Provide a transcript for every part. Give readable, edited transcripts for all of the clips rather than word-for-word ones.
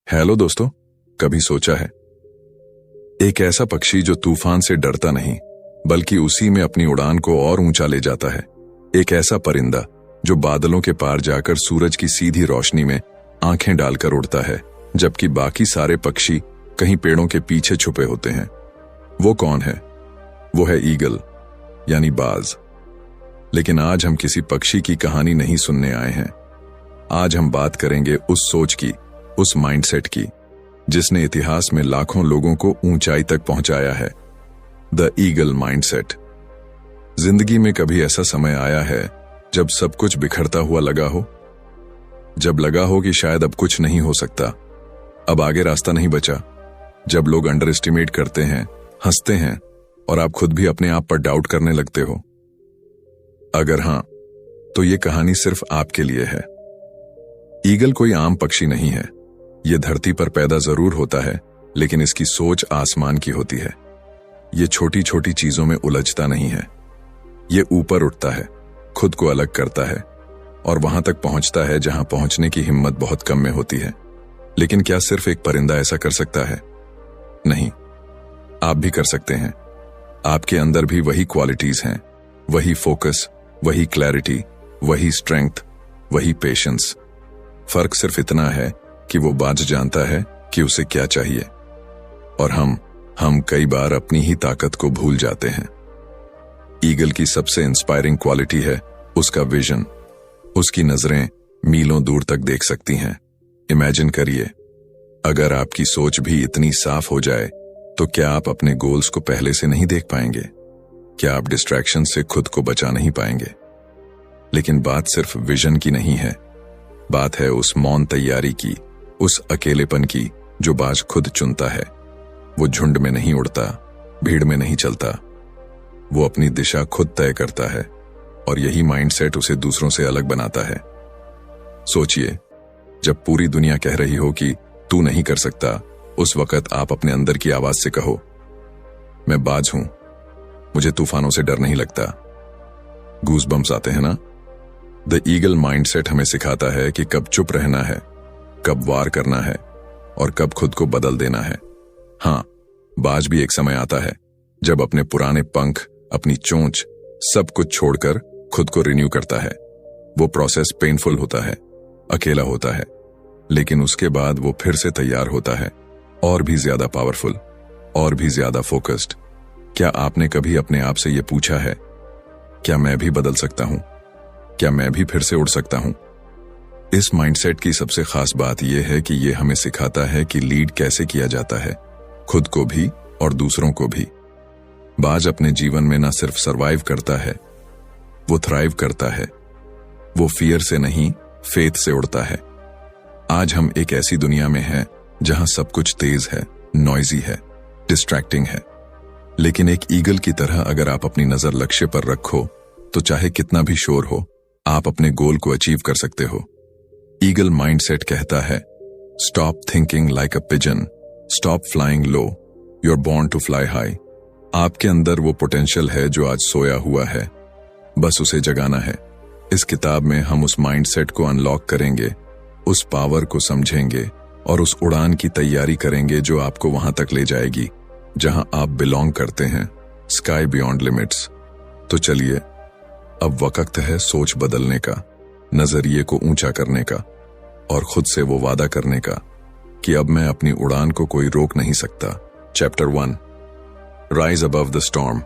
Hello दोस्तों, कभी सोचा है एक ऐसा पक्षी जो तूफान से डरता नहीं बल्कि उसी में अपनी उड़ान को और ऊंचा ले जाता है। एक ऐसा परिंदा जो बादलों के पार जाकर सूरज की सीधी रोशनी में आंखें डालकर उड़ता है, जबकि बाकी सारे पक्षी कहीं पेड़ों के पीछे छुपे होते हैं। वो कौन है? वो है ईगल, यानी बाज। लेकिन आज हम किसी पक्षी की कहानी नहीं सुनने आए हैं। आज हम बात करेंगे उस सोच की, उस माइंडसेट की, जिसने इतिहास में लाखों लोगों को ऊंचाई तक पहुंचाया है। The eagle mindset. जिंदगी में कभी ऐसा समय आया है जब सब कुछ बिखरता हुआ लगा हो? जब लगा हो कि शायद अब कुछ नहीं हो सकता, अब आगे रास्ता नहीं बचा? जब लोग अंडर एस्टिमेट करते हैं, हंसते हैं और आप खुद भी अपने आप पर डाउट करने लगते हो? अगर हां, तो ये कहानी सिर्फ आपके लिए है। ईगल कोई आम पक्षी नहीं है। ये धरती पर पैदा जरूर होता है, लेकिन इसकी सोच आसमान की होती है। ये छोटी छोटी चीजों में उलझता नहीं है। ये ऊपर उठता है, खुद को अलग करता है और वहां तक पहुंचता है जहां पहुंचने की हिम्मत बहुत कम में होती है। लेकिन क्या सिर्फ एक परिंदा ऐसा कर सकता है? नहीं, आप भी कर सकते हैं। आपके अंदर भी वही क्वालिटीज हैं, वही फोकस, वही क्लैरिटी, वही स्ट्रेंथ, वही पेशेंस। फर्क सिर्फ इतना है कि वो बाज जानता है कि उसे क्या चाहिए, और हम कई बार अपनी ही ताकत को भूल जाते हैं। ईगल की सबसे इंस्पायरिंग क्वालिटी है उसका विजन। उसकी नजरें मीलों दूर तक देख सकती हैं। इमेजिन करिए, अगर आपकी सोच भी इतनी साफ हो जाए तो क्या आप अपने गोल्स को पहले से नहीं देख पाएंगे? क्या आप डिस्ट्रैक्शन से खुद को बचा नहीं पाएंगे? लेकिन बात सिर्फ विजन की नहीं है। बात है उस मौन तैयारी की, उस अकेलेपन की जो बाज खुद चुनता है। वो झुंड में नहीं उड़ता, भीड़ में नहीं चलता। वो अपनी दिशा खुद तय करता है, और यही माइंडसेट उसे दूसरों से अलग बनाता है। सोचिए, जब पूरी दुनिया कह रही हो कि तू नहीं कर सकता, उस वक्त आप अपने अंदर की आवाज से कहो, मैं बाज हूं, मुझे तूफानों से डर नहीं लगता। गूज़बम्स आते हैं ना? द ईगल माइंडसेट हमें सिखाता है कि कब चुप रहना है, कब वार करना है और कब खुद को बदल देना है। हां, बाज भी एक समय आता है जब अपने पुराने पंख, अपनी चोंच, सब कुछ छोड़कर खुद को रिन्यू करता है। वो प्रोसेस पेनफुल होता है, अकेला होता है, लेकिन उसके बाद वो फिर से तैयार होता है, और भी ज्यादा पावरफुल, और भी ज्यादा फोकस्ड। क्या आपने कभी अपने आप से ये पूछा है, क्या मैं भी बदल सकता हूं? क्या मैं भी फिर से उड़ सकता हूं? इस माइंडसेट की सबसे खास बात यह है कि यह हमें सिखाता है कि लीड कैसे किया जाता है, खुद को भी और दूसरों को भी। बाज अपने जीवन में न सिर्फ सरवाइव करता है, वो थ्राइव करता है। वो फियर से नहीं, फेथ से उड़ता है। आज हम एक ऐसी दुनिया में हैं जहां सब कुछ तेज है, नॉइजी है, डिस्ट्रैक्टिंग है। लेकिन एक ईगल की तरह अगर आप अपनी नजर लक्ष्य पर रखो, तो चाहे कितना भी शोर हो, आप अपने गोल को अचीव कर सकते हो। ईगल माइंडसेट कहता है, stop thinking like a pigeon, stop flying low, you are born to fly high. आपके अंदर वो पोटेंशियल है जो आज सोया हुआ है, बस उसे जगाना है। इस किताब में हम उस माइंडसेट को अनलॉक करेंगे, उस पावर को समझेंगे और उस उड़ान की तैयारी करेंगे जो आपको वहां तक ले जाएगी जहां आप बिलोंग करते हैं, स्काई बियॉन्ड लिमिट्स। तो चलिए, अब वक्त है सोच बदलने का, नजरिए को ऊंचा करने का, और खुद से वो वादा करने का कि अब मैं अपनी उड़ान को कोई रोक नहीं सकता। Chapter 1, rise above the storm.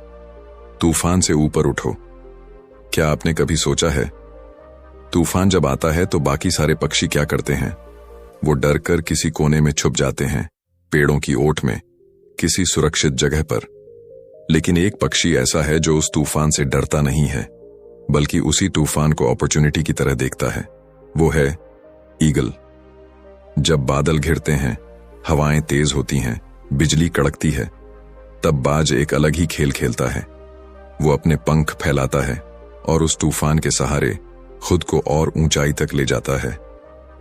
तूफान से ऊपर उठो। क्या आपने कभी सोचा है, तूफान जब आता है तो बाकी सारे पक्षी क्या करते हैं? वो डर कर किसी कोने में छुप जाते हैं, पेड़ों की ओट में, किसी सुरक्षित जगह पर। लेकिन एक पक्षी ऐसा है जो उस तूफान से डरता नहीं है, बल्कि उसी तूफान को अपॉर्चुनिटी की तरह देखता है। वो है ईगल। जब बादल घिरते हैं, हवाएं तेज होती हैं, बिजली कड़कती है, तब बाज एक अलग ही खेल खेलता है। वो अपने पंख फैलाता है और उस तूफान के सहारे खुद को और ऊंचाई तक ले जाता है,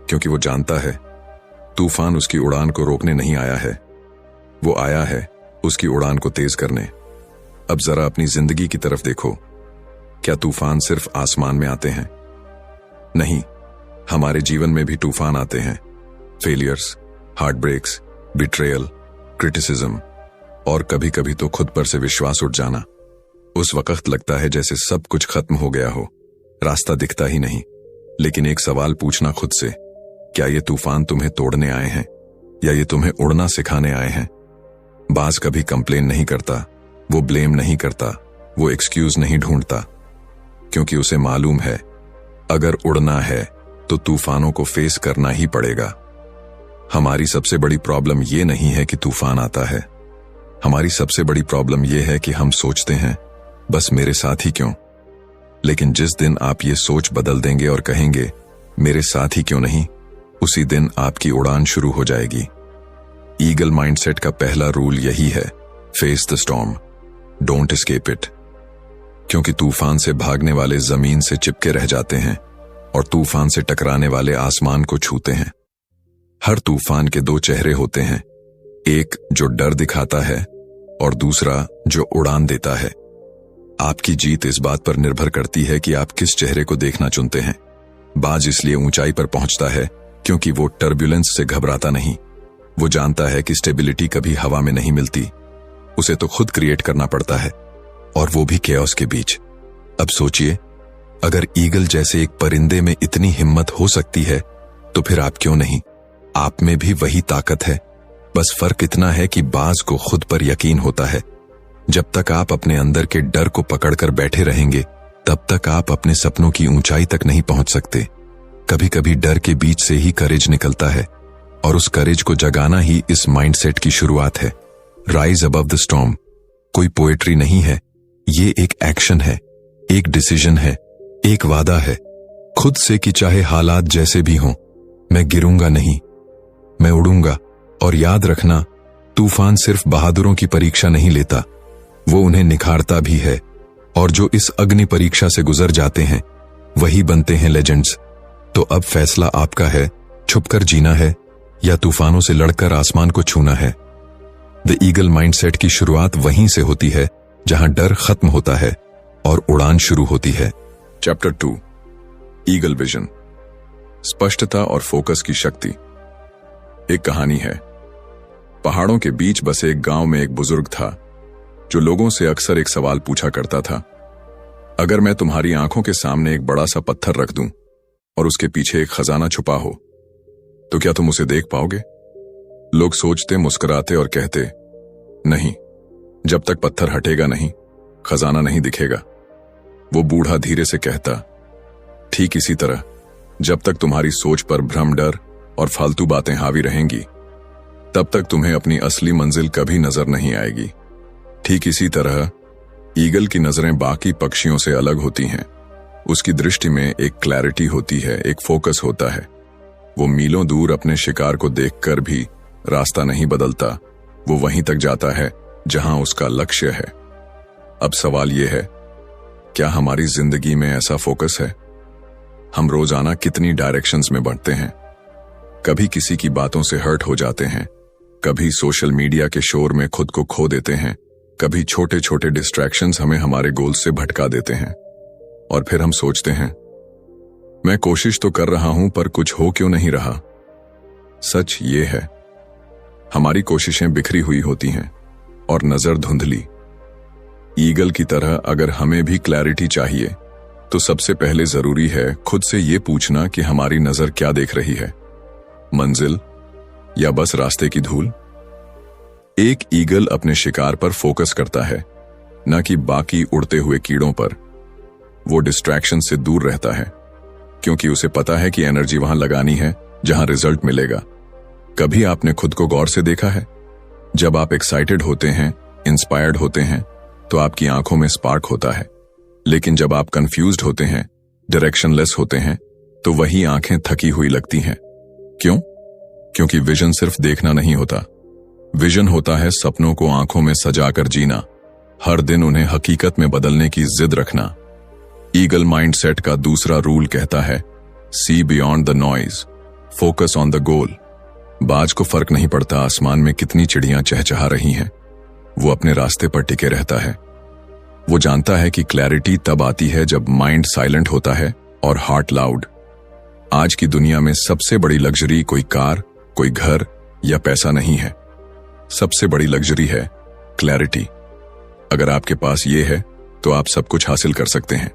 क्योंकि वो जानता है तूफान उसकी उड़ान को रोकने नहीं आया है, वो आया है उसकी उड़ान को तेज करने। अब जरा अपनी जिंदगी की तरफ देखो। क्या तूफान सिर्फ आसमान में आते हैं? नहीं, हमारे जीवन में भी तूफान आते हैं। Failures, heart breaks, betrayal, criticism और कभी कभी तो खुद पर से विश्वास उठ जाना। उस वक्त लगता है जैसे सब कुछ खत्म हो गया हो, रास्ता दिखता ही नहीं। लेकिन एक सवाल पूछना खुद से, क्या ये तूफान तुम्हें तोड़ने आए हैं या ये तुम्हें उड़ना सिखाने आए हैं? बाज कभी कंप्लेन नहीं करता, वो ब्लेम नहीं करता, वो एक्सक्यूज नहीं ढूंढता, क्योंकि उसे मालूम है अगर उड़ना है तो तूफानों को फेस करना ही पड़ेगा। हमारी सबसे बड़ी प्रॉब्लम ये नहीं है कि तूफान आता है, हमारी सबसे बड़ी प्रॉब्लम ये है कि हम सोचते हैं बस मेरे साथ ही क्यों। लेकिन जिस दिन आप ये सोच बदल देंगे और कहेंगे मेरे साथ ही क्यों नहीं, उसी दिन आपकी उड़ान शुरू हो जाएगी। ईगल माइंडसेट का पहला रूल यही है, face the storm, don't escape it. क्योंकि तूफान से भागने वाले जमीन से चिपके रह जाते हैं और तूफान से टकराने वाले आसमान को छूते हैं। हर तूफान के दो चेहरे होते हैं, एक जो डर दिखाता है और दूसरा जो उड़ान देता है। आपकी जीत इस बात पर निर्भर करती है कि आप किस चेहरे को देखना चुनते हैं। बाज इसलिए ऊंचाई पर पहुंचता है क्योंकि वो टर्बुलेंस से घबराता नहीं। वो जानता है कि स्टेबिलिटी कभी हवा में नहीं मिलती, उसे तो खुद क्रिएट करना पड़ता है, और वो भी केओस के बीच। अब सोचिए, अगर ईगल जैसे एक परिंदे में इतनी हिम्मत हो सकती है तो फिर आप क्यों नहीं? आप में भी वही ताकत है, बस फर्क इतना है कि बाज को खुद पर यकीन होता है। जब तक आप अपने अंदर के डर को पकड़कर बैठे रहेंगे तब तक आप अपने सपनों की ऊंचाई तक नहीं पहुंच सकते। कभी कभी डर के बीच से ही करेज निकलता है, और उस करेज को जगाना ही इस माइंडसेट की शुरुआत है। राइज अबव द स्टॉर्म कोई पोएट्री नहीं है, ये एक एक्शन है, एक डिसीजन है, एक वादा है खुद से कि चाहे हालात जैसे भी हों, मैं गिरूंगा नहीं, मैं उड़ूंगा। और याद रखना, तूफान सिर्फ बहादुरों की परीक्षा नहीं लेता, वो उन्हें निखारता भी है। और जो इस अग्नि परीक्षा से गुजर जाते हैं वही बनते हैं लेजेंड्स। तो अब फैसला आपका है, छुपकर जीना है या तूफानों से लड़कर आसमान को छूना है। द ईगल माइंडसेट की शुरुआत वहीं से होती है जहां डर खत्म होता है और उड़ान शुरू होती है। चैप्टर 2, ईगल विजन, स्पष्टता और फोकस की शक्ति। एक कहानी है। पहाड़ों के बीच बसे एक गांव में एक बुजुर्ग था जो लोगों से अक्सर एक सवाल पूछा करता था, अगर मैं तुम्हारी आंखों के सामने एक बड़ा सा पत्थर रख दूं और उसके पीछे एक खजाना छुपा हो तो क्या तुम उसे देख पाओगे? लोग सोचते, मुस्कुराते और कहते, नहीं, जब तक पत्थर हटेगा नहीं, खजाना नहीं दिखेगा। वो बूढ़ा धीरे से कहता, ठीक इसी तरह जब तक तुम्हारी सोच पर भ्रम, डर और फालतू बातें हावी रहेंगी तब तक तुम्हें अपनी असली मंजिल कभी नजर नहीं आएगी। ठीक इसी तरह ईगल की नजरें बाकी पक्षियों से अलग होती हैं। उसकी दृष्टि में एक क्लैरिटी होती है, एक फोकस होता है। वो मीलों दूर अपने शिकार को देखकर भी रास्ता नहीं बदलता, वो वहीं तक जाता है जहां उसका लक्ष्य है। अब सवाल यह है, क्या हमारी जिंदगी में ऐसा फोकस है? हम रोजाना कितनी डायरेक्शंस में बढ़ते हैं, कभी किसी की बातों से हर्ट हो जाते हैं, कभी सोशल मीडिया के शोर में खुद को खो देते हैं, कभी छोटे छोटे डिस्ट्रैक्शंस हमें हमारे गोल से भटका देते हैं। और फिर हम सोचते हैं, मैं कोशिश तो कर रहा हूं पर कुछ हो क्यों नहीं रहा। सच ये है, हमारी कोशिशें बिखरी हुई होती हैं और नजर धुंधली। ईगल की तरह अगर हमें भी क्लैरिटी चाहिए तो सबसे पहले जरूरी है खुद से ये पूछना कि हमारी नजर क्या देख रही है, मंजिल या बस रास्ते की धूल। एक ईगल अपने शिकार पर फोकस करता है, न कि बाकी उड़ते हुए कीड़ों पर। वो डिस्ट्रैक्शन से दूर रहता है क्योंकि उसे पता है कि एनर्जी वहां लगानी है जहां रिजल्ट मिलेगा। कभी आपने खुद को गौर से देखा है? जब आप एक्साइटेड होते हैं, इंस्पायर्ड होते हैं, तो आपकी आंखों में स्पार्क होता है। लेकिन जब आप कंफ्यूज्ड होते हैं, डायरेक्शनलेस होते हैं, तो वही आंखें थकी हुई लगती हैं। क्यों? क्योंकि विजन सिर्फ देखना नहीं होता, विजन होता है सपनों को आंखों में सजाकर जीना, हर दिन उन्हें हकीकत में बदलने की जिद रखना। ईगल माइंडसेट का दूसरा रूल कहता है, see beyond the noise, focus on the goal. बाज को फर्क नहीं पड़ता आसमान में कितनी चिड़ियां चहचहा रही हैं, वो अपने रास्ते पर टिके रहता है। वो जानता है कि क्लैरिटी तब आती है जब माइंड साइलेंट होता है और हार्ट लाउड। आज की दुनिया में सबसे बड़ी लग्जरी कोई कार, कोई घर या पैसा नहीं है। सबसे बड़ी लग्जरी है क्लैरिटी। अगर आपके पास ये है तो आप सब कुछ हासिल कर सकते हैं।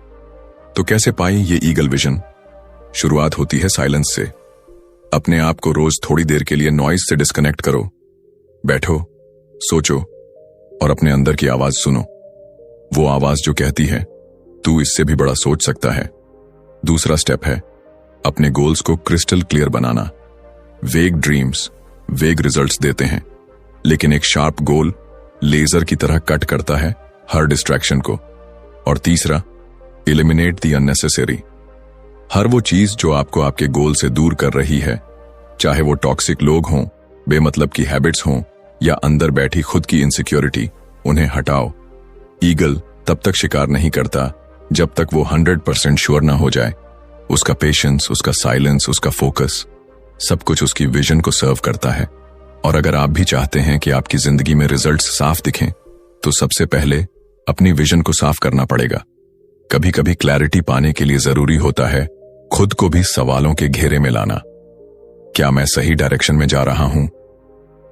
तो कैसे पाएं ये ईगल विजन? शुरुआत होती है साइलेंस से। अपने आप को रोज थोड़ी देर के लिए नॉइज से डिस्कनेक्ट करो। बैठो, सोचो और अपने अंदर की आवाज सुनो। वो आवाज जो कहती है तू इससे भी बड़ा सोच सकता है। दूसरा स्टेप है अपने गोल्स को क्रिस्टल क्लियर बनाना। वेग ड्रीम्स वेग रिजल्ट्स देते हैं, लेकिन एक शार्प गोल लेजर की तरह कट करता है हर डिस्ट्रैक्शन को। और तीसरा, एलिमिनेट द अननेसेसरी। हर वो चीज जो आपको आपके गोल से दूर कर रही है, चाहे वो टॉक्सिक लोग हों, बेमतलब की हैबिट्स हों या अंदर बैठी खुद की इनसिक्योरिटी, उन्हें हटाओ। ईगल तब तक शिकार नहीं करता जब तक वो 100% श्योर ना हो जाए। उसका पेशेंस, उसका साइलेंस, उसका फोकस, सब कुछ उसकी विजन को सर्व करता है। और अगर आप भी चाहते हैं कि आपकी जिंदगी में रिजल्ट्स साफ दिखें, तो सबसे पहले अपनी विजन को साफ करना पड़ेगा। कभी कभी क्लैरिटी पाने के लिए जरूरी होता है खुद को भी सवालों के घेरे में लाना। क्या मैं सही डायरेक्शन में जा रहा हूं?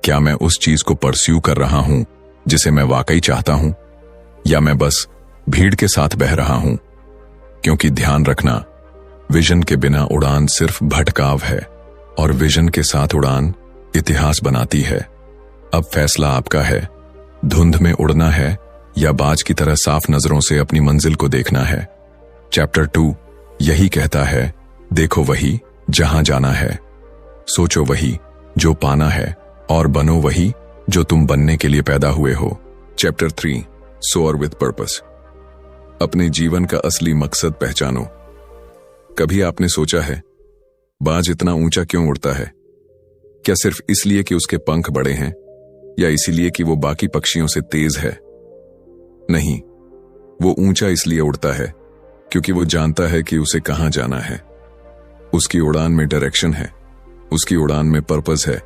क्या मैं उस चीज को परस्यू कर रहा हूं जिसे मैं वाकई चाहता हूं, या मैं बस भीड़ के साथ बह रहा हूं? क्योंकि ध्यान रखना, विजन के बिना उड़ान सिर्फ भटकाव है और विजन के साथ उड़ान इतिहास बनाती है। अब फैसला आपका है, धुंध में उड़ना है या बाज की तरह साफ नजरों से अपनी मंजिल को देखना है। चैप्टर 2 यही कहता है, देखो वही जहां जाना है, सोचो वही जो पाना है, और बनो वही जो तुम बनने के लिए पैदा हुए हो। Chapter 3 soar with purpose. अपने जीवन का असली मकसद पहचानो। कभी आपने सोचा है बाज इतना ऊंचा क्यों उड़ता है? क्या सिर्फ इसलिए कि उसके पंख बड़े हैं, या इसीलिए कि वो बाकी पक्षियों से तेज है? नहीं, वो ऊंचा इसलिए उड़ता है क्योंकि वो जानता है कि उसे कहां जाना है। उसकी उड़ान में डायरेक्शन है, उसकी उड़ान में पर्पस है।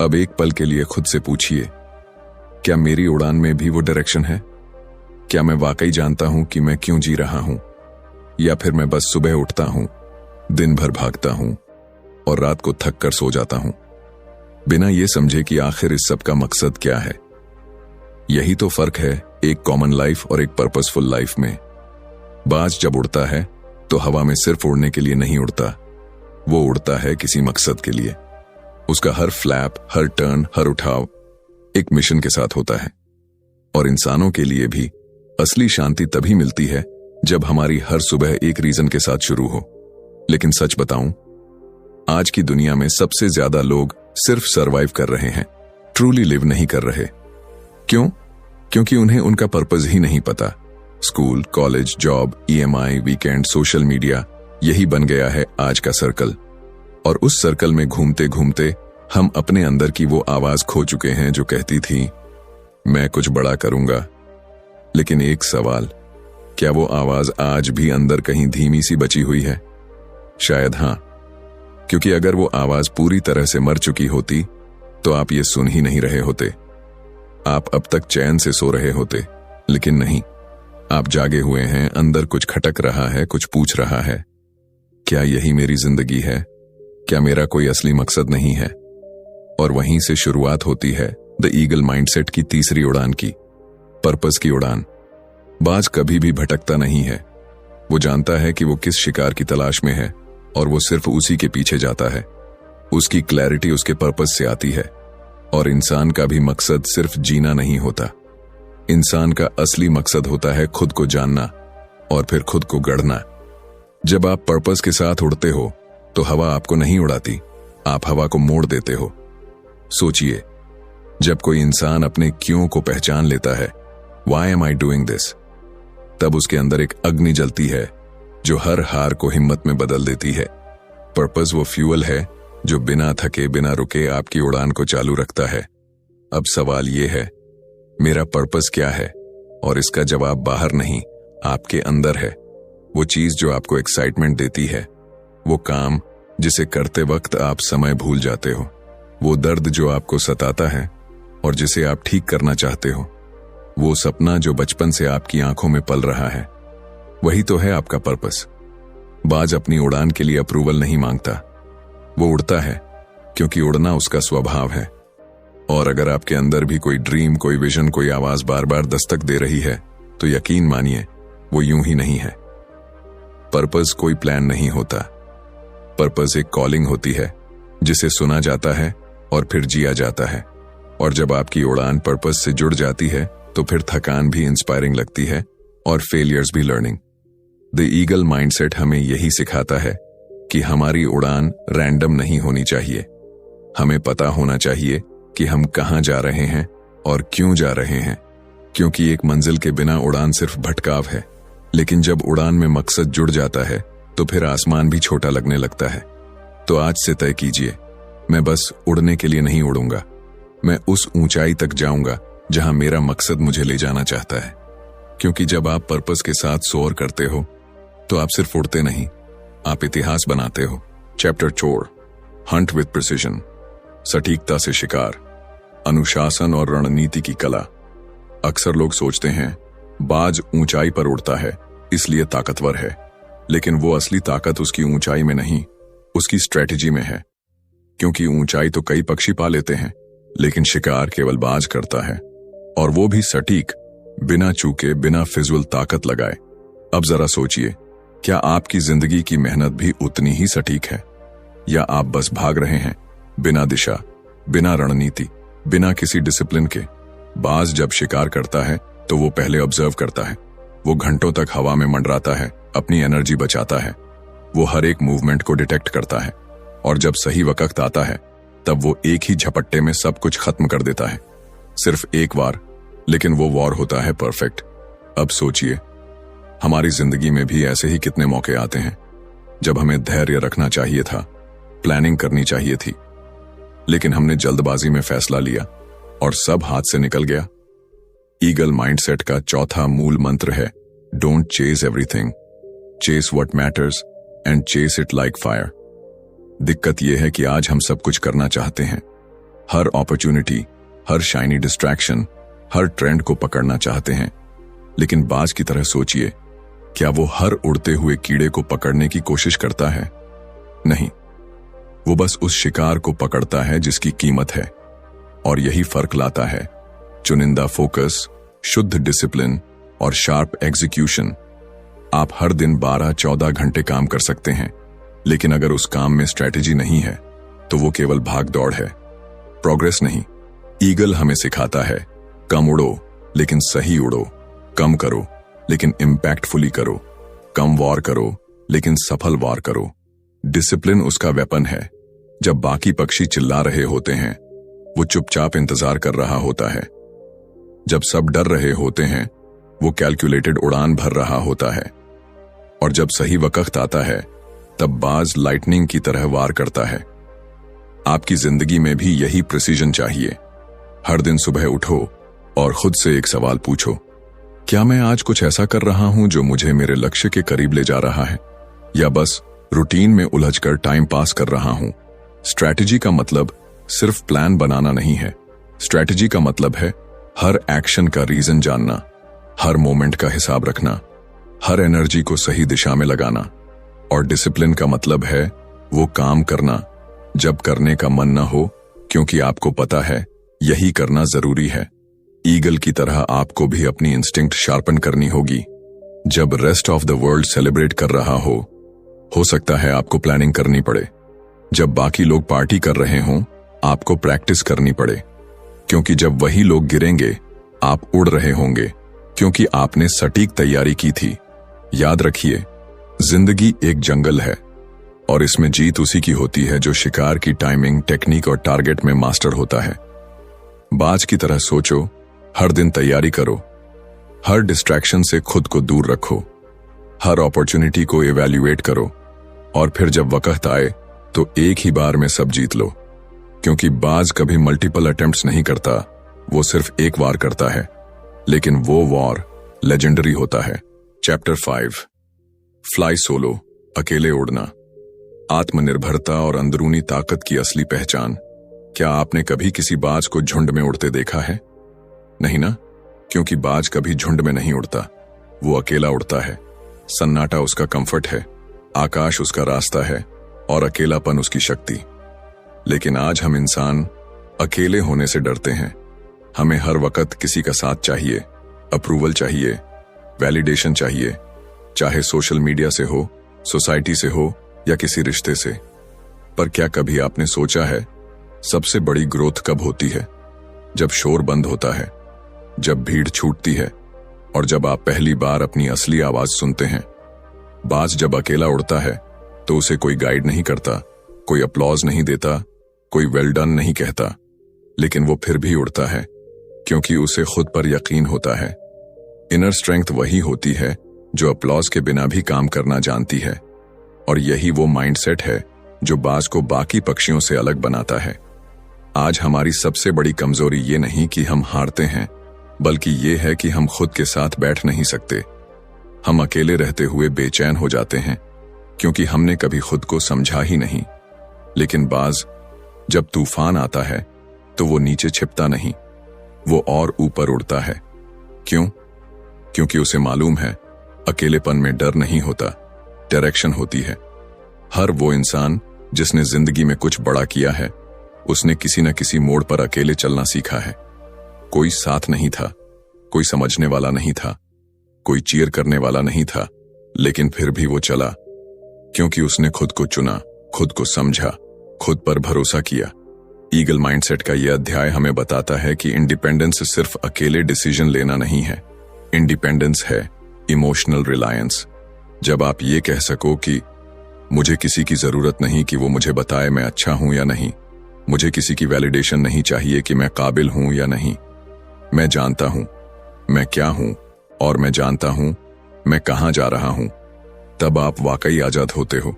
अब एक पल के लिए खुद से पूछिए, क्या मेरी उड़ान में भी वो डायरेक्शन है? क्या मैं वाकई जानता हूं कि मैं क्यों जी रहा हूं, या फिर मैं बस सुबह उठता हूं, दिन भर भागता हूं और रात को थक कर सो जाता हूं, बिना ये समझे कि आखिर इस सब का मकसद क्या है? यही तो फर्क है एक कॉमन लाइफ और एक पर्पसफुल लाइफ में। बाज जब उड़ता है तो हवा में सिर्फ उड़ने के लिए नहीं उड़ता, वो उड़ता है किसी मकसद के लिए। उसका हर फ्लैप, हर टर्न, हर उठाव एक मिशन के साथ होता है। और इंसानों के लिए भी असली शांति तभी मिलती है जब हमारी हर सुबह एक रीजन के साथ शुरू हो। लेकिन सच बताऊं, आज की दुनिया में सबसे ज्यादा लोग सिर्फ सरवाइव कर रहे हैं, ट्रूली लिव नहीं कर रहे। क्यों? क्योंकि उन्हें उनका पर्पस ही नहीं पता। School, college, job, EMI, weekend, social media, यही बन गया है आज का सर्कल। और उस सर्कल में घूमते घूमते हम अपने अंदर की वो आवाज खो चुके हैं जो कहती थी मैं कुछ बड़ा करूंगा। लेकिन एक सवाल, क्या वो आवाज आज भी अंदर कहीं धीमी सी बची हुई है? शायद हां, क्योंकि अगर वो आवाज पूरी तरह से मर चुकी होती तो आप ये सुन ही नहीं रहे होते। आप अब तक चैन से सो रहे होते, लेकिन नहीं, आप जागे हुए हैं। अंदर कुछ खटक रहा है, कुछ पूछ रहा है, क्या यही मेरी जिंदगी है? क्या मेरा कोई असली मकसद नहीं है? और वहीं से शुरुआत होती है द ईगल माइंडसेट की तीसरी उड़ान की, पर्पस की उड़ान। बाज कभी भी भटकता नहीं है। वो जानता है कि वो किस शिकार की तलाश में है और वो सिर्फ उसी के पीछे जाता है। उसकी क्लैरिटी उसके पर्पस से आती है। और इंसान का भी मकसद सिर्फ जीना नहीं होता। इंसान का असली मकसद होता है खुद को जानना और फिर खुद को गढ़ना। जब आप पर्पस के साथ उड़ते हो तो हवा आपको नहीं उड़ाती, आप हवा को मोड़ देते हो। सोचिए, जब कोई इंसान अपने क्यों को पहचान लेता है, why am I doing this, तब उसके अंदर एक अग्नि जलती है जो हर हार को हिम्मत में बदल देती है। पर्पस वो फ्यूल है जो बिना थके, बिना रुके आपकी उड़ान को चालू रखता है। अब सवाल ये है, मेरा पर्पस क्या है? और इसका जवाब बाहर नहीं, आपके अंदर है। वो चीज जो आपको एक्साइटमेंट देती है, वो काम जिसे करते वक्त आप समय भूल जाते हो, वो दर्द जो आपको सताता है और जिसे आप ठीक करना चाहते हो, वो सपना जो बचपन से आपकी आंखों में पल रहा है, वही तो है आपका पर्पस। बाज अपनी उड़ान के लिए अप्रूवल नहीं मांगता, वो उड़ता है क्योंकि उड़ना उसका स्वभाव है। और अगर आपके अंदर भी कोई ड्रीम, कोई विजन, कोई आवाज बार बार दस्तक दे रही है, तो यकीन मानिए वो यूं ही नहीं है। पर्पस कोई प्लान नहीं होता। पर्पस एक कॉलिंग होती है जिसे सुना जाता है और फिर जिया जाता है। और जब आपकी उड़ान पर्पस से जुड़ जाती है तो फिर थकान भी इंस्पायरिंग लगती है और फेलियर्स भी लर्निंग। द ईगल माइंडसेट हमें यही सिखाता है कि हमारी उड़ान रैंडम नहीं होनी चाहिए। हमें पता होना चाहिए कि हम कहां जा रहे हैं और क्यों जा रहे हैं, क्योंकि एक मंजिल के बिना उड़ान सिर्फ भटकाव है। लेकिन जब उड़ान में मकसद जुड़ जाता है तो फिर आसमान भी छोटा लगने लगता है। तो आज से तय कीजिए, मैं बस उड़ने के लिए नहीं उड़ूंगा, मैं उस ऊंचाई तक जाऊंगा जहां मेरा मकसद मुझे ले जाना चाहता है। क्योंकि जब आप पर्पस के साथ सोअर करते हो तो आप सिर्फ उड़ते नहीं, आप इतिहास बनाते हो। चैप्टर 4, हंट विद प्रिसिजन, सटीकता से शिकार, अनुशासन और रणनीति की कला। अक्सर लोग सोचते हैं बाज ऊंचाई पर उड़ता है इसलिए ताकतवर है, लेकिन वो असली ताकत उसकी ऊंचाई में नहीं, उसकी स्ट्रेटेजी में है। क्योंकि ऊंचाई तो कई पक्षी पा लेते हैं, लेकिन शिकार केवल बाज करता है, और वो भी सटीक, बिना चूके, बिना फिजूल ताकत लगाए। अब जरा सोचिए, क्या आपकी जिंदगी की मेहनत भी उतनी ही सटीक है, या आप बस भाग रहे हैं बिना दिशा, बिना रणनीति, बिना किसी डिसिप्लिन के? बाज जब शिकार करता है तो वो पहले ऑब्जर्व करता है, वो घंटों तक हवा में मंडराता है, अपनी एनर्जी बचाता है, वो हर एक मूवमेंट को डिटेक्ट करता है, और जब सही वक्त आता है तब वो एक ही झपट्टे में सब कुछ खत्म कर देता है। सिर्फ एक बार, लेकिन वो वॉर होता है परफेक्ट। अब सोचिए, हमारी जिंदगी में भी ऐसे ही कितने मौके आते हैं जब हमें धैर्य रखना चाहिए था, प्लानिंग करनी चाहिए थी, लेकिन हमने जल्दबाजी में फैसला लिया और सब हाथ से निकल गया। ईगल माइंडसेट का चौथा मूल मंत्र है, don't chase everything, chase what matters and chase it like fire. दिक्कत यह है कि आज हम सब कुछ करना चाहते हैं, हर अपॉर्चुनिटी, हर शाइनी डिस्ट्रैक्शन, हर ट्रेंड को पकड़ना चाहते हैं। लेकिन बाज की तरह सोचिए, क्या वो हर उड़ते हुए कीड़े को पकड़ने की कोशिश करता है? नहीं, वो बस उस शिकार को पकड़ता है जिसकी कीमत है। और यही फर्क लाता है चुनिंदा फोकस, शुद्ध डिसिप्लिन और शार्प एग्जीक्यूशन। आप हर दिन 12-14 घंटे काम कर सकते हैं, लेकिन अगर उस काम में स्ट्रेटेजी नहीं है तो वो केवल भाग दौड़ है, प्रोग्रेस नहीं। ईगल हमें सिखाता है, कम उड़ो लेकिन सही उड़ो, कम करो लेकिन इम्पैक्टफुली करो, कम वॉर करो लेकिन सफल वॉर करो। डिसिप्लिन उसका वेपन है। जब बाकी पक्षी चिल्ला रहे होते हैं, वो चुपचाप इंतजार कर रहा होता है। जब सब डर रहे होते हैं, वो कैलकुलेटेड उड़ान भर रहा होता है। और जब सही वक्त आता है, तब बाज लाइटनिंग की तरह वार करता है। आपकी जिंदगी में भी यही प्रिसीजन चाहिए। हर दिन सुबह उठो और खुद से एक सवाल पूछो, क्या मैं आज कुछ ऐसा कर रहा हूं जो मुझे मेरे लक्ष्य के करीब ले जा रहा है, या बस रूटीन में उलझकर टाइम पास कर रहा हूं? स्ट्रैटेजी का मतलब सिर्फ प्लान बनाना नहीं है। स्ट्रैटेजी का मतलब है हर एक्शन का रीजन जानना, हर मोमेंट का हिसाब रखना, हर एनर्जी को सही दिशा में लगाना। और डिसिप्लिन का मतलब है वो काम करना जब करने का मन न हो, क्योंकि आपको पता है यही करना जरूरी है। ईगल की तरह आपको भी अपनी इंस्टिंक्ट शार्पन करनी होगी। जब rest of the world celebrate कर रहा हो सकता है आपको प्लानिंग करनी पड़े। जब बाकी लोग पार्टी कर रहे हों, आपको प्रैक्टिस करनी पड़े, क्योंकि जब वही लोग गिरेंगे, आप उड़ रहे होंगे, क्योंकि आपने सटीक तैयारी की थी। याद रखिए, जिंदगी एक जंगल है, और इसमें जीत उसी की होती है जो शिकार की टाइमिंग, टेक्निक और टारगेट में मास्टर होता है। बाज की तरह सोचो, हर दिन तैयारी करो, हर डिस्ट्रैक्शन से खुद को दूर रखो, हर अपॉर्चुनिटी को इवैल्यूएट करो, और फिर जब वक्त आए तो एक ही बार में सब जीत लो। क्योंकि बाज कभी मल्टीपल अटेम्प्ट्स नहीं करता, वो सिर्फ एक वार करता है, लेकिन वो वॉर लेजेंडरी होता है। चैप्टर 5, फ्लाई सोलो, अकेले उड़ना, आत्मनिर्भरता और अंदरूनी ताकत की असली पहचान। क्या आपने कभी किसी बाज को झुंड में उड़ते देखा है? नहीं ना, क्योंकि बाज कभी झुंड में नहीं उड़ता, वो अकेला उड़ता है। सन्नाटा उसका कंफर्ट है, आकाश उसका रास्ता है, और अकेलापन उसकी शक्ति। लेकिन आज हम इंसान अकेले होने से डरते हैं। हमें हर वक्त किसी का साथ चाहिए, अप्रूवल चाहिए, वैलिडेशन चाहिए, चाहे सोशल मीडिया से हो, सोसाइटी से हो या किसी रिश्ते से। पर क्या कभी आपने सोचा है सबसे बड़ी ग्रोथ कब होती है? जब शोर बंद होता है, जब भीड़ छूटती है और जब आप पहली बार अपनी असली आवाज सुनते हैं। बाज जब अकेला उड़ता है तो उसे कोई गाइड नहीं करता, कोई अपलॉज नहीं देता, कोई वेल डन नहीं कहता, लेकिन वो फिर भी उड़ता है क्योंकि उसे खुद पर यकीन होता है। इनर स्ट्रेंथ वही होती है जो अपलॉज के बिना भी काम करना जानती है, और यही वो माइंडसेट है जो बाज को बाकी पक्षियों से अलग बनाता है। आज हमारी सबसे बड़ी कमजोरी ये नहीं कि हम हारते हैं, बल्कि ये है कि हम खुद के साथ बैठ नहीं सकते। हम अकेले रहते हुए बेचैन हो जाते हैं क्योंकि हमने कभी खुद को समझा ही नहीं। लेकिन बाज जब तूफान आता है तो वो नीचे छिपता नहीं, वो और ऊपर उड़ता है। क्यों? क्योंकि उसे मालूम है अकेलेपन में डर नहीं होता, डायरेक्शन होती है। हर वो इंसान जिसने जिंदगी में कुछ बड़ा किया है, उसने किसी न किसी मोड़ पर अकेले चलना सीखा है। कोई साथ नहीं था, कोई समझने वाला नहीं था, कोई चीयर करने वाला नहीं था, लेकिन फिर भी वो चला क्योंकि उसने खुद को चुना, खुद को समझा, खुद पर भरोसा किया। ईगल माइंडसेट का यह अध्याय हमें बताता है कि इंडिपेंडेंस सिर्फ अकेले डिसीजन लेना नहीं है। इंडिपेंडेंस है इमोशनल रिलायंस। जब आप ये कह सको कि मुझे किसी की जरूरत नहीं कि वो मुझे बताए मैं अच्छा हूं या नहीं, मुझे किसी की वैलिडेशन नहीं चाहिए कि मैं काबिल हूं या नहीं, मैं जानता हूं मैं क्या हूं और मैं जानता हूं मैं कहां जा रहा हूं, तब आप वाकई आजाद होते हो।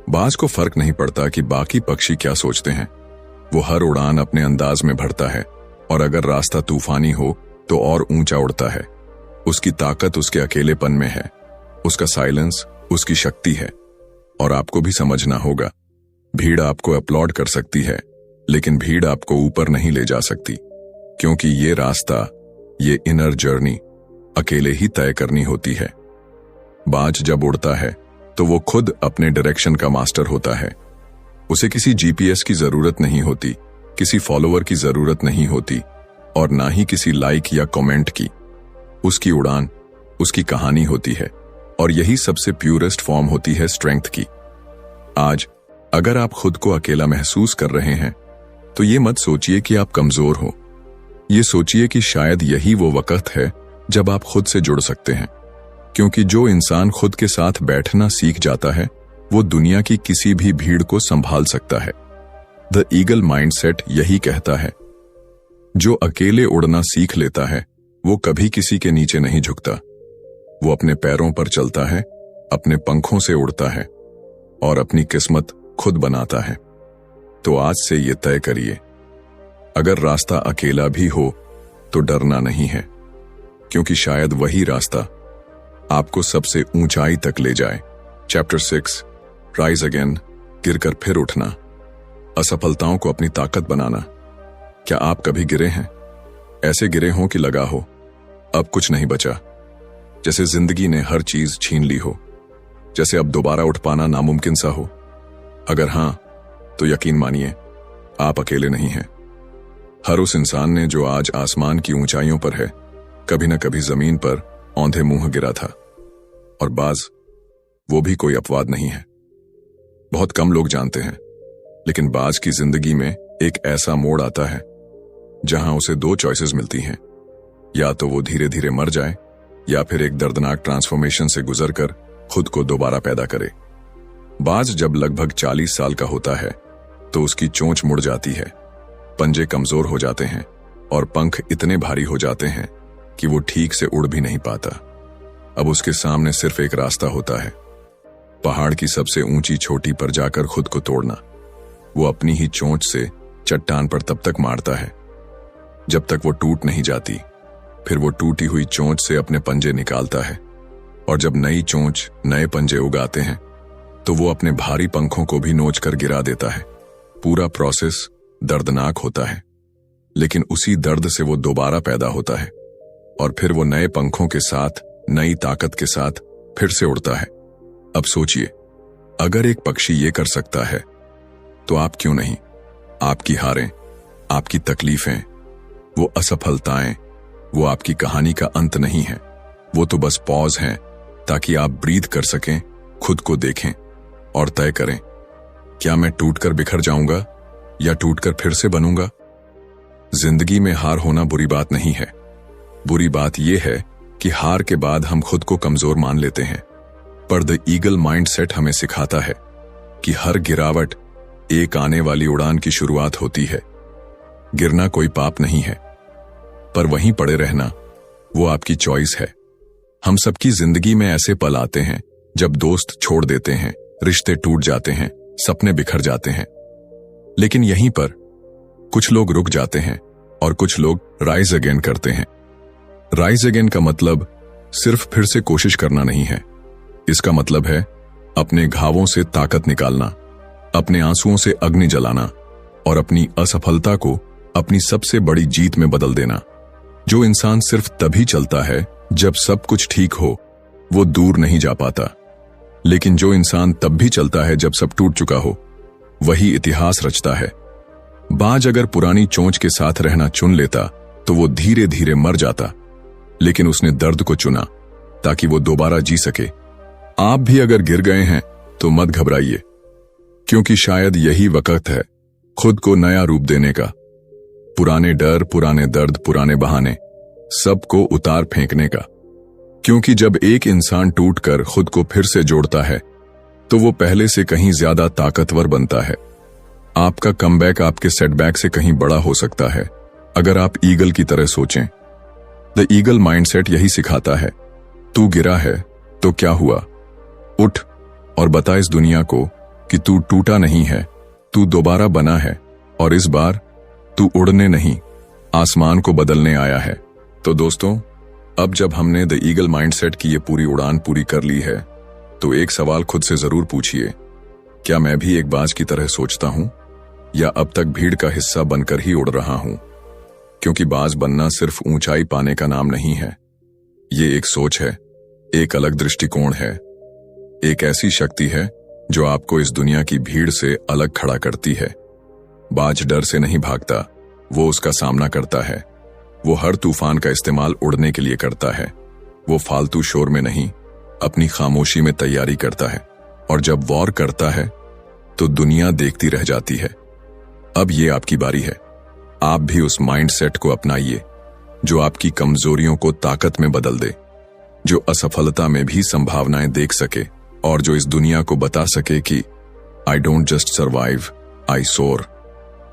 बाज को फर्क नहीं पड़ता कि बाकी पक्षी क्या सोचते हैं, वो हर उड़ान अपने अंदाज में भरता है, और अगर रास्ता तूफानी हो तो और ऊंचा उड़ता है। उसकी ताकत उसके अकेलेपन में है, उसका साइलेंस उसकी शक्ति है। और आपको भी समझना होगा, भीड़ आपको अपलॉड कर सकती है, लेकिन भीड़ आपको ऊपर नहीं ले जा सकती, क्योंकि ये रास्ता, ये इनर जर्नी अकेले ही तय करनी होती है। बाज जब उड़ता है तो वो खुद अपने डायरेक्शन का मास्टर होता है। उसे किसी जीपीएस की जरूरत नहीं होती, किसी फॉलोअर की जरूरत नहीं होती, और ना ही किसी लाइक या कमेंट की। उसकी उड़ान उसकी कहानी होती है, और यही सबसे प्यूरेस्ट फॉर्म होती है स्ट्रेंथ की। आज अगर आप खुद को अकेला महसूस कर रहे हैं तो ये मत सोचिए कि आप कमजोर हो, ये सोचिए कि शायद यही वो वक्त है जब आप खुद से जुड़ सकते हैं। क्योंकि जो इंसान खुद के साथ बैठना सीख जाता है वो दुनिया की किसी भी भीड़ को संभाल सकता है। द ईगल माइंडसेट यही कहता है, जो अकेले उड़ना सीख लेता है वो कभी किसी के नीचे नहीं झुकता। वो अपने पैरों पर चलता है, अपने पंखों से उड़ता है और अपनी किस्मत खुद बनाता है। तो आज से ये तय करिए, अगर रास्ता अकेला भी हो तो डरना नहीं है, क्योंकि शायद वही रास्ता आपको सबसे ऊंचाई तक ले जाए। चैप्टर 6, राइज अगेन, गिरकर फिर उठना, असफलताओं को अपनी ताकत बनाना। क्या आप कभी गिरे हैं? ऐसे गिरे हों कि लगा हो अब कुछ नहीं बचा, जैसे जिंदगी ने हर चीज छीन ली हो, जैसे अब दोबारा उठ पाना नामुमकिन सा हो? अगर हां, तो यकीन मानिए आप अकेले नहीं हैं। हर उस इंसान ने जो आज आसमान की ऊंचाइयों पर है, कभी न कभी जमीन पर औंधे मुंह गिरा था। और बाज वो भी कोई अपवाद नहीं है। बहुत कम लोग जानते हैं, लेकिन बाज की जिंदगी में एक ऐसा मोड़ आता है जहां उसे 2 चॉइसेस मिलती हैं, या तो वो धीरे धीरे मर जाए या फिर एक दर्दनाक ट्रांसफॉर्मेशन से गुजरकर खुद को दोबारा पैदा करे। बाज जब लगभग 40 साल का होता है तो उसकी चोंच मुड़ जाती है, पंजे कमजोर हो जाते हैं और पंख इतने भारी हो जाते हैं कि वो ठीक से उड़ भी नहीं पाता। अब उसके सामने सिर्फ एक रास्ता होता है, पहाड़ की सबसे ऊंची चोटी पर जाकर खुद को तोड़ना। वो अपनी ही चोंच से चट्टान पर तब तक मारता है जब तक वो टूट नहीं जाती। फिर वो टूटी हुई चोंच से अपने पंजे निकालता है, और जब नई चोंच नए पंजे उगाते हैं तो वो अपने भारी पंखों को भी नोच कर गिरा देता है। पूरा प्रोसेस दर्दनाक होता है, लेकिन उसी दर्द से वो दोबारा पैदा होता है, और फिर वो नए पंखों के साथ, नई ताकत के साथ फिर से उड़ता है। अब सोचिए, अगर एक पक्षी ये कर सकता है तो आप क्यों नहीं? आपकी हारें, आपकी तकलीफें, वो असफलताएं, वो आपकी कहानी का अंत नहीं है। वो तो बस पॉज हैं ताकि आप ब्रीथ कर सकें, खुद को देखें और तय करें, क्या मैं टूटकर बिखर जाऊंगा या टूटकर फिर से बनूंगा। जिंदगी में हार होना बुरी बात नहीं है। बुरी बात यह है कि हार के बाद हम खुद को कमजोर मान लेते हैं। पर द ईगल माइंडसेट हमें सिखाता है कि हर गिरावट एक आने वाली उड़ान की शुरुआत होती है। गिरना कोई पाप नहीं है, पर वहीं पड़े रहना वो आपकी चॉइस है। हम सबकी जिंदगी में ऐसे पल आते हैं जब दोस्त छोड़ देते हैं, रिश्ते टूट जाते हैं, सपने बिखर जाते हैं। लेकिन यहीं पर कुछ लोग रुक जाते हैं और कुछ लोग राइज अगेन करते हैं। राइज अगेन का मतलब सिर्फ फिर से कोशिश करना नहीं है। इसका मतलब है अपने घावों से ताकत निकालना, अपने आंसुओं से अग्नि जलाना और अपनी असफलता को अपनी सबसे बड़ी जीत में बदल देना। जो इंसान सिर्फ तभी चलता है जब सब कुछ ठीक हो, वो दूर नहीं जा पाता। लेकिन जो इंसान तब भी चलता है जब सब टूट चुका हो, वही इतिहास रचता है। बाज अगर पुरानी चोंच के साथ रहना चुन लेता तो वो धीरे धीरे मर जाता, लेकिन उसने दर्द को चुना ताकि वो दोबारा जी सके। आप भी अगर गिर गए हैं तो मत घबराइए, क्योंकि शायद यही वक्त है खुद को नया रूप देने का। पुराने डर, पुराने दर्द, पुराने बहाने, सबको उतार फेंकने का। क्योंकि जब एक इंसान टूटकर खुद को फिर से जोड़ता है तो वो पहले से कहीं ज्यादा ताकतवर बनता है। आपका कमबैक आपके सेटबैक से कहीं बड़ा हो सकता है अगर आप ईगल की तरह सोचें। द ईगल माइंडसेट यही सिखाता है, तू गिरा है तो क्या हुआ, उठ और बता इस दुनिया को कि तू टूटा नहीं है, तू दोबारा बना है और इस बार तू उड़ने नहीं, आसमान को बदलने आया है। तो दोस्तों, अब जब हमने द ईगल माइंडसेट की ये पूरी उड़ान पूरी कर ली है, तो एक सवाल खुद से जरूर पूछिए, क्या मैं भी एक बाज की तरह सोचता हूं या अब तक भीड़ का हिस्सा बनकर ही उड़ रहा हूं। क्योंकि बाज बनना सिर्फ ऊंचाई पाने का नाम नहीं है, ये एक सोच है, एक अलग दृष्टिकोण है, एक ऐसी शक्ति है जो आपको इस दुनिया की भीड़ से अलग खड़ा करती है। बाज डर से नहीं भागता, वो उसका सामना करता है। वो हर तूफान का इस्तेमाल उड़ने के लिए करता है। वो फालतू शोर में नहीं, अपनी खामोशी में तैयारी करता है। और जब वॉर करता है तो दुनिया देखती रह जाती है। अब ये आपकी बारी है। आप भी उस माइंडसेट को अपनाइए जो आपकी कमजोरियों को ताकत में बदल दे, जो असफलता में भी संभावनाएं देख सके और जो इस दुनिया को बता सके कि आई डोंट जस्ट सर्वाइव, आई सोर।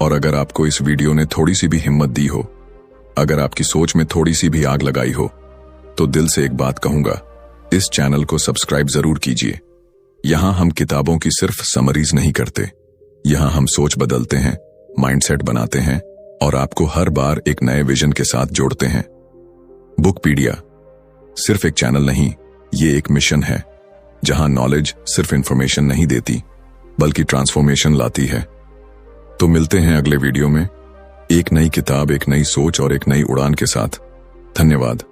और अगर आपको इस वीडियो ने थोड़ी सी भी हिम्मत दी हो, अगर आपकी सोच में थोड़ी सी भी आग लगाई हो, तो दिल से एक बात कहूंगा, इस चैनल को सब्सक्राइब जरूर कीजिए। यहां हम किताबों की सिर्फ समरीज नहीं करते, यहां हम सोच बदलते हैं, माइंडसेट बनाते हैं और आपको हर बार एक नए विजन के साथ जोड़ते हैं। बुकपीडिया सिर्फ एक चैनल नहीं, ये एक मिशन है जहां नॉलेज सिर्फ इंफॉर्मेशन नहीं देती बल्कि ट्रांसफॉर्मेशन लाती है। तो मिलते हैं अगले वीडियो में, एक नई किताब, एक नई सोच और एक नई उड़ान के साथ। धन्यवाद।